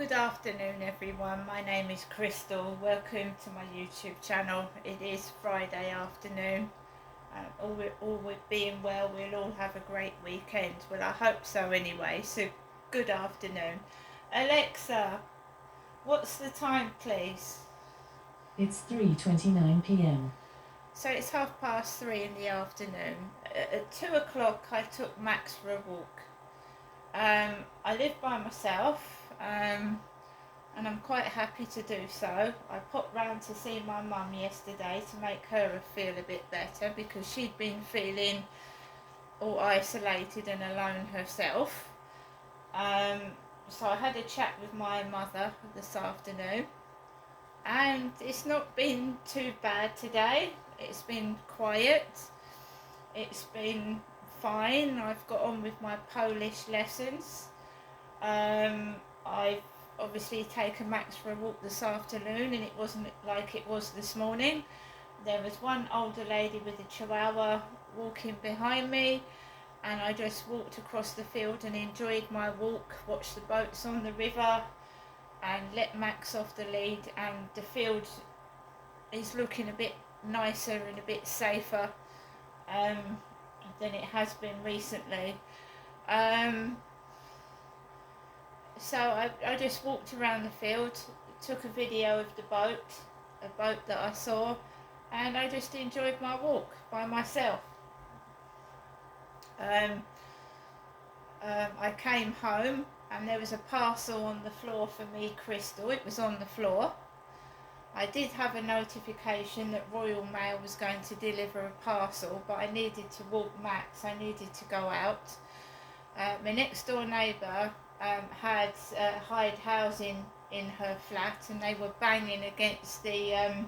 Good afternoon, everyone. My name is Crystal. Welcome to my YouTube channel. It is Friday afternoon. All being well, we'll all have a great weekend. Well, I hope so anyway. So, good afternoon. Alexa, what's the time, please? It's 3:29 p.m. So it's 3:30 in the afternoon. At 2 o'clock, I took Max for a walk. I live by myself. And I'm quite happy to do so. I popped round to see my mum yesterday to make her feel a bit better because she'd been feeling all isolated and alone herself. So I had a chat with my mother this afternoon, and it's not been too bad today. It's been quiet. It's been fine. I've got on with my Polish lessons. I've obviously taken Max for a walk this afternoon, and it wasn't like it was this morning. There was one older lady with a chihuahua walking behind me, and I just walked across the field and enjoyed my walk, watched the boats on the river, and let Max off the lead. And the field is looking a bit nicer and a bit safer than it has been recently. So I just walked around the field, took a video of the boat, a boat that I saw, and I just enjoyed my walk by myself. I came home and there was a parcel on the floor for me, Crystal. It was on the floor. I did have a notification that Royal Mail was going to deliver a parcel, but I needed to walk Max. I needed to go out. My next door neighbour had Hyde housing in her flat, and they were banging against the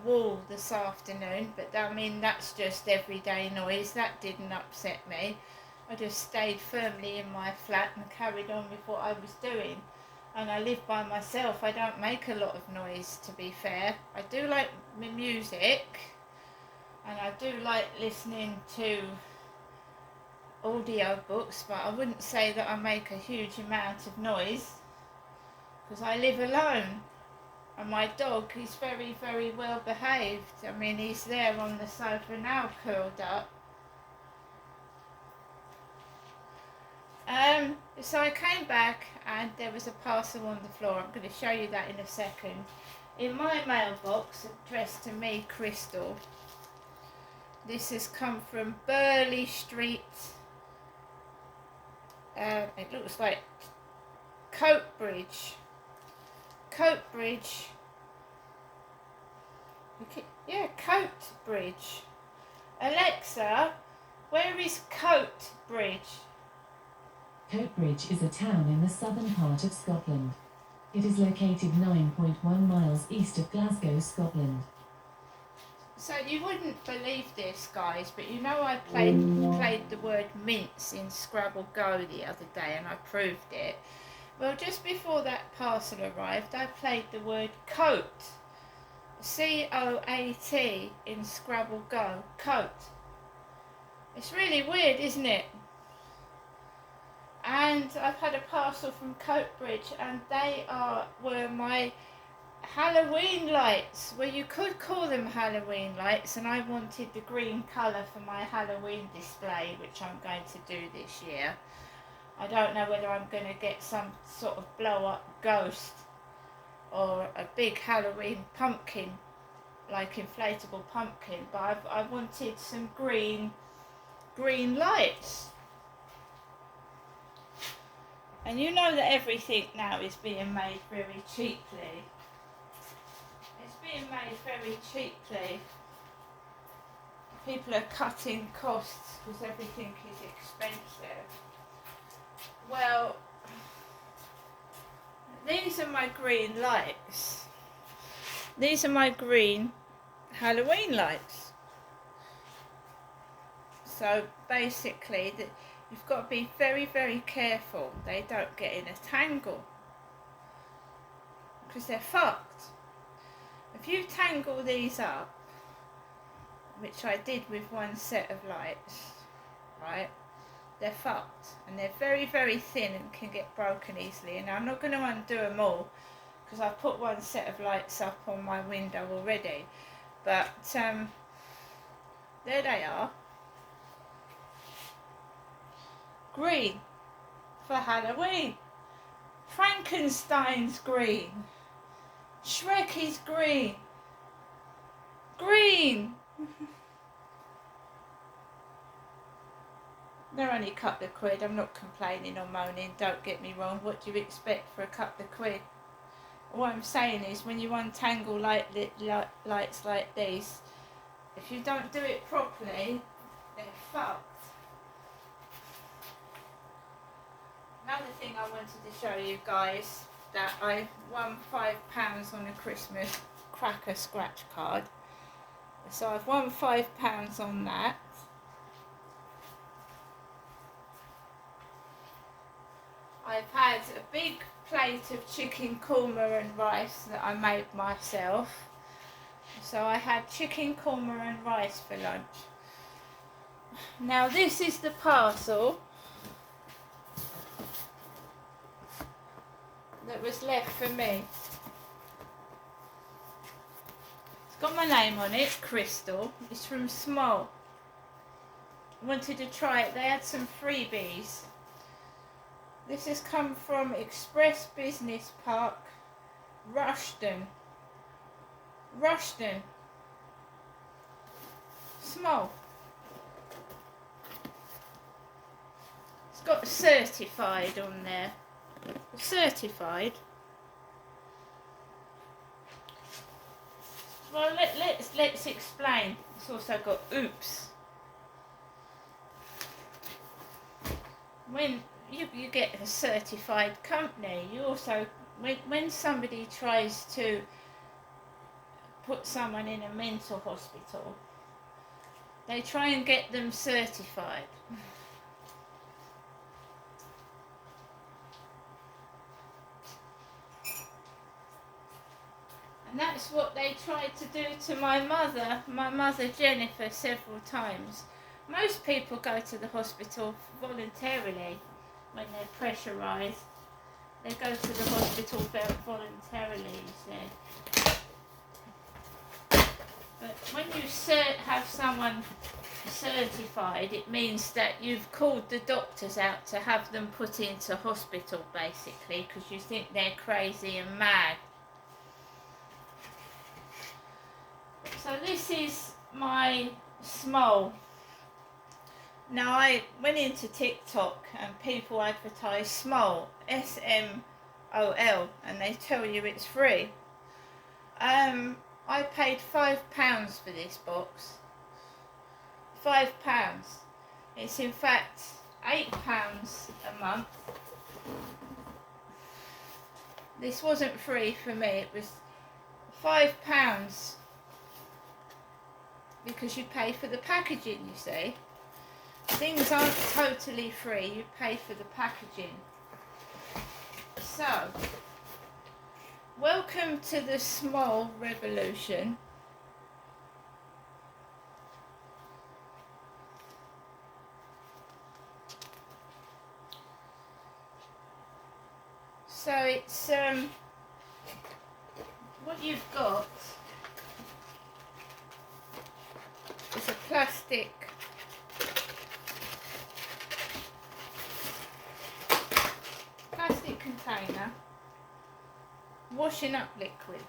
wall this afternoon. But I mean, that's just everyday noise. That didn't upset me. I just stayed firmly in my flat and carried on with what I was doing. And I live by myself. I don't make a lot of noise, to be fair. I do like my music, and I do like listening to audio books, but I wouldn't say that I make a huge amount of noise because I live alone, and my dog is very, very well behaved. I mean, he's there on the sofa now, curled up. So I came back and there was a parcel on the floor. I'm going to show you that in a second. In my mailbox, addressed to me, Crystal. This has come from Burley Street. It looks like Coatbridge. Coatbridge. Yeah, Coatbridge. Alexa, where is Coatbridge? Coatbridge is a town in the southern part of Scotland. It is located 9.1 miles east of Glasgow, Scotland. So you wouldn't believe this, guys, but you know I played the word mince in Scrabble Go the other day, and I proved it. Well, just before that parcel arrived, I played the word coat, C-O-A-T, in Scrabble Go, coat. It's really weird, isn't it? And I've had a parcel from Coatbridge, and they were my Halloween lights. Well, you could call them Halloween lights, and I wanted the green colour for my Halloween display, which I'm going to do this year. I don't know whether I'm going to get some sort of blow-up ghost or a big Halloween pumpkin, like inflatable pumpkin, but I wanted some green lights. And you know that everything now is being made very cheaply. It's being made very cheaply. People are cutting costs because everything is expensive. Well, these are my green lights. These are my green Halloween lights. So basically, you've got to be very, very careful they don't get in a tangle, because they're fucked. If you tangle these up, which I did with one set of lights, right, they're fucked, and they're very, very thin and can get broken easily. And I'm not going to undo them all because I've put one set of lights up on my window already. But there they are. Green for Halloween. Frankenstein's green. Shrek is green. Green! They're only a couple of quid. I'm not complaining or moaning, don't get me wrong. What do you expect for a couple of quid? What I'm saying is, when you untangle lights like these, if you don't do it properly, they're fucked. Another thing I wanted to show you guys, that I won £5 on a Christmas cracker scratch card. So I've won £5 on that. I've had a big plate of chicken korma and rice that I made myself. So I had chicken korma and rice for lunch. Now this is the parcel that was left for me. It's got my name on it, Crystal. It's from Small. I wanted to try it. They had some freebies. This has come from Express Business Park, Rushden. Rushden. Small. It's got certified on there. Certified. Well, let's explain. It's also got oops. When you get a certified company, you also, when somebody tries to put someone in a mental hospital, they try and get them certified. And that's what they tried to do to my mother Jennifer, several times. Most people go to the hospital voluntarily when they're pressurised. They go to the hospital voluntarily, you see. But when you have someone certified, it means that you've called the doctors out to have them put into hospital, basically, because you think they're crazy and mad. So this is my Small. Now I went into TikTok and people advertise Small, SMOL, and they tell you it's free. I paid £5 for this box. £5. It's in fact £8 a month. This wasn't free for me, it was £5 because you pay for the packaging, you see. Things aren't totally free, you pay for the packaging. So, welcome to the Small revolution. So it's what you've got is a plastic container, washing up liquid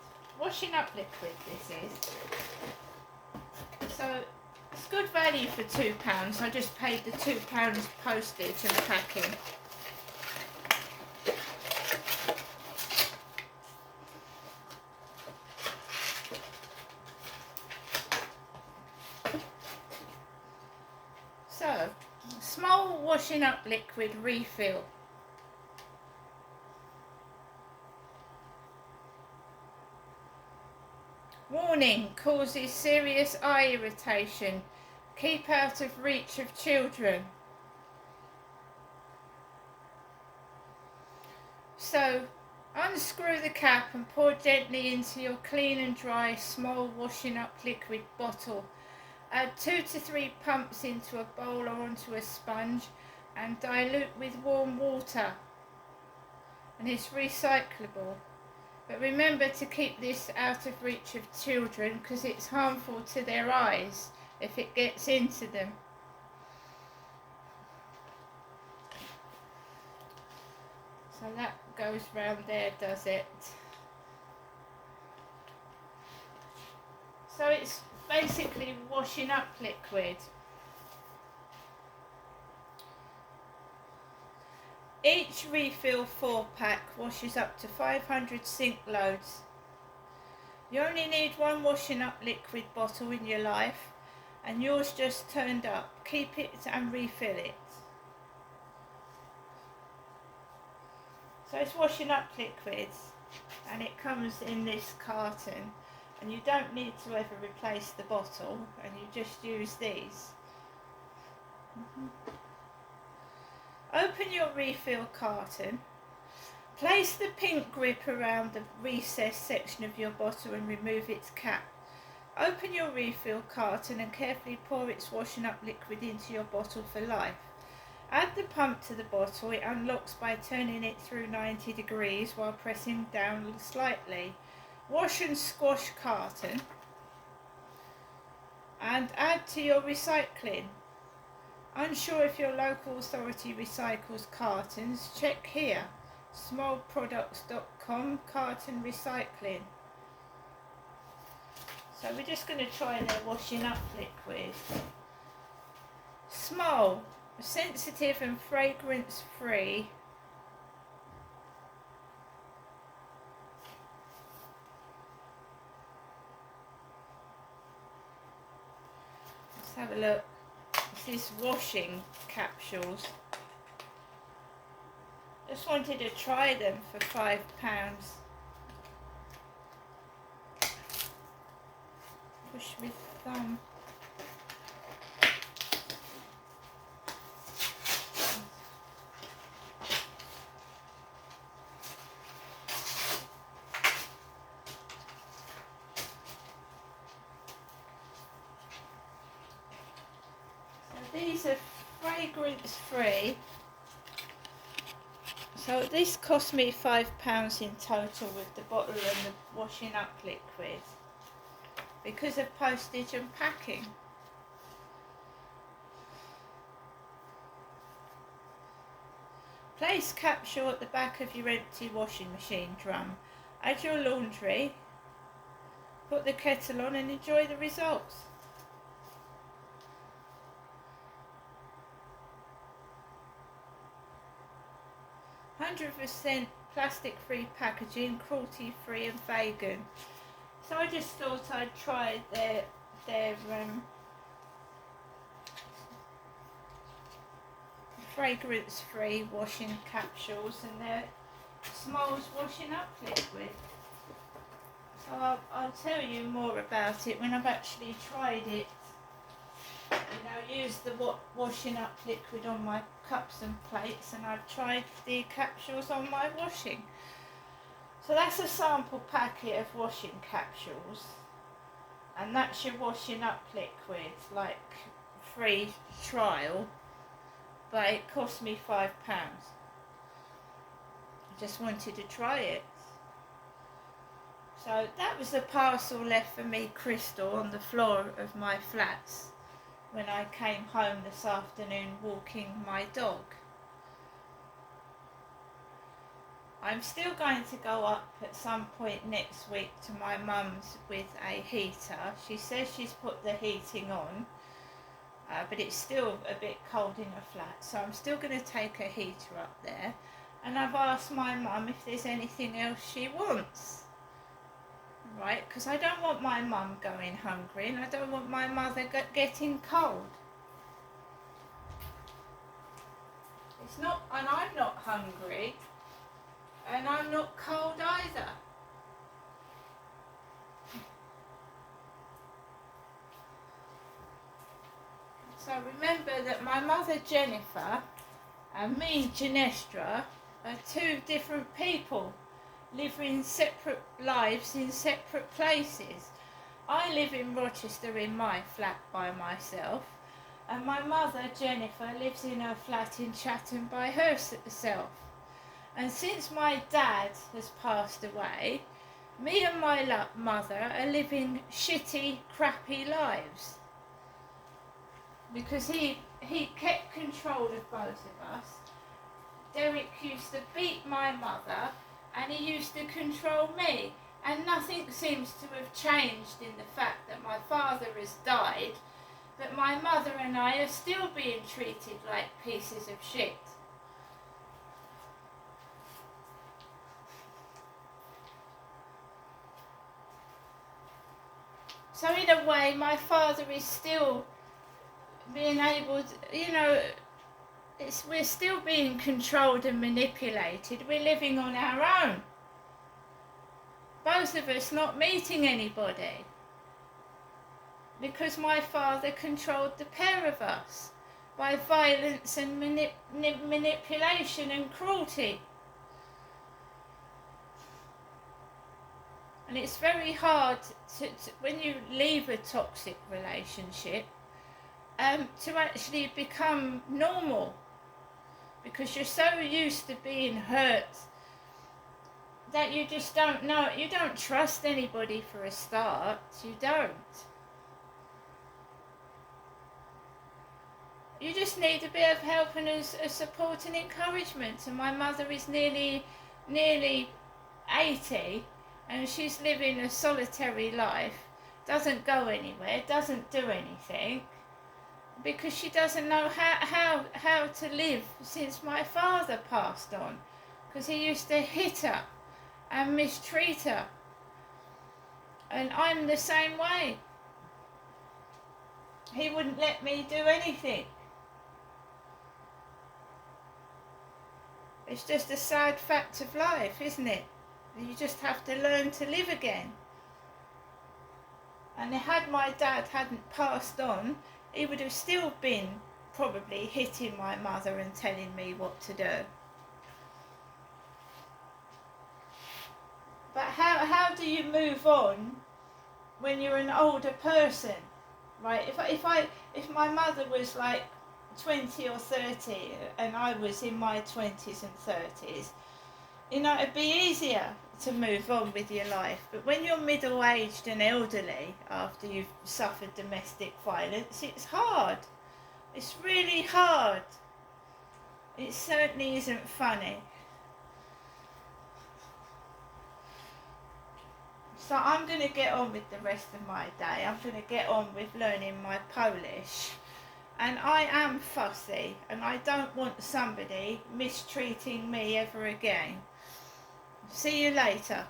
this is. So it's good value for £2. I just paid the £2 postage and packing. So, Small washing up liquid refill. Warning, causes serious eye irritation. Keep out of reach of children. So, unscrew the cap and pour gently into your clean and dry Small washing up liquid bottle. Add 2 to 3 pumps into a bowl or onto a sponge. and dilute with warm water, and it's recyclable. But remember to keep this out of reach of children because it's harmful to their eyes if it gets into them. So that goes round there, does it? So it's basically washing up liquid. Each refill 4-pack washes up to 500 sink loads. You only need one washing up liquid bottle in your life, and yours just turned up. Keep it and refill it. So it's washing up liquids, and it comes in this carton, and you don't need to ever replace the bottle, and you just use these. Open your refill carton. Place the pink grip around the recessed section of your bottle and remove its cap. Open your refill carton and carefully pour its washing up liquid into your bottle for life. Add the pump to the bottle. It unlocks by turning it through 90 degrees while pressing down slightly. Wash and squash carton and add to your recycling. Unsure if your local authority recycles cartons? Check here. smallproducts.com carton recycling. So we're just going to try their washing up liquid. Small, sensitive and fragrance free. Let's have a look. This is washing capsules. Just wanted to try them for £5. Push with thumb. These are fragrance free. So this cost me £5 in total with the bottle and the washing up liquid because of postage and packing. Place capsule at the back of your empty washing machine drum. Add your laundry, put the kettle on and enjoy the results. 100% plastic-free packaging, cruelty-free and vegan. So I just thought I'd try their fragrance-free washing capsules and their Smalls washing up liquid. So I'll tell you more about it when I've actually tried it. You know, use the washing up liquid on my cups and plates, and I've tried the capsules on my washing. So that's a sample packet of washing capsules, and that's your washing up liquid, like free trial, but it cost me £5. I just wanted to try it. So that was the parcel left for me, Crystal, on the floor of my flats when I came home this afternoon walking my dog. I'm still going to go up at some point next week to my mum's with a heater. She says she's put the heating on, but it's still a bit cold in the flat, so I'm still going to take a heater up there. And I've asked my mum if there's anything else she wants. Right, because I don't want my mum going hungry, and I don't want my mother getting cold. It's not, and I'm not hungry, and I'm not cold either. So remember that my mother Jennifer and me Genestra are two different people, living separate lives in separate places. I live in Rochester in my flat by myself, and my mother, Jennifer, lives in her flat in Chatham by herself. And since my dad has passed away, me and my mother are living shitty, crappy lives. Because he kept control of both of us. Derek used to beat my mother and he used to control me. And nothing seems to have changed in the fact that my father has died, but my mother and I are still being treated like pieces of shit. So in a way, my father is still being able to, we're still being controlled and manipulated. We're living on our own. Both of us not meeting anybody. Because my father controlled the pair of us by violence and manipulation and cruelty. And it's very hard to when you leave a toxic relationship, to actually become normal, because you're so used to being hurt that you just don't know, you don't trust anybody for a start, you don't. You just need a bit of help and a support and encouragement. And my mother is nearly 80 and she's living a solitary life, doesn't go anywhere, doesn't do anything, because she doesn't know how to live since my father passed on, because he used to hit her and mistreat her. And I'm the same way. He wouldn't let me do anything. It's just a sad fact of life, isn't it? You just have to learn to live again. And had my dad hadn't passed on, he would have still been probably hitting my mother and telling me what to do. But how do you move on when you're an older person, right? If my mother was like 20 or 30 and I was in my 20s and 30s, it'd be easier to move on with your life. But when you're middle-aged and elderly after you've suffered domestic violence, it's hard. It's really hard. It certainly isn't funny. So I'm going to get on with the rest of my day. I'm going to get on with learning my Polish. And I am fussy, and I don't want somebody mistreating me ever again. See you later.